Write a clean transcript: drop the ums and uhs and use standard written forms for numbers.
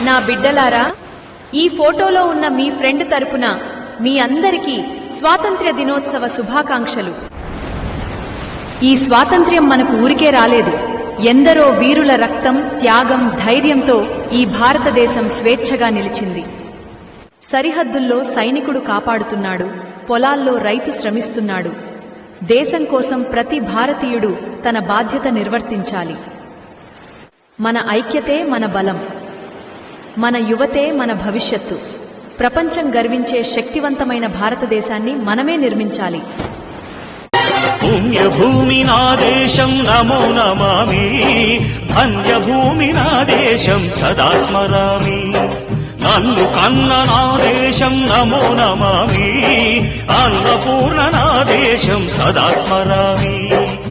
నా బిడ్డలారా, ఈ ఫోటోలో ఉన్న మీ ఫ్రెండ్ తరపున మీ అందరికీ స్వాతంత్ర్య దినోత్సవ శుభాకాంక్షలు. ఈ స్వాతంత్ర్యం మనకు ఊరికే రాలేదు. ఎందరో వీరుల రక్తం, త్యాగం, ధైర్యంతో ఈ భారతదేశం స్వేచ్ఛగా నిలిచింది. సరిహద్దుల్లో సైనికుడు కాపాడుతున్నాడు, పొలాల్లో రైతు శ్రమిస్తున్నాడు. దేశం కోసం ప్రతి భారతీయుడు తన బాధ్యత నిర్వర్తించాలి. మన ఐక్యతే మన బలం, మన యువతే మన భవిష్యత్తు. ప్రపంచం గర్వించే శక్తివంతమైన భారతదేశాన్ని మనమే నిర్మించాలి. పుణ్యభూమి నా దేశం నమో నమామి, ధన్యభూమి నా దేశం సదా స్మరామి. నన్ను కన్న నా దేశం నమో నమామి, అన్నపూర్ణ నా దేశం సదా స్మరామి.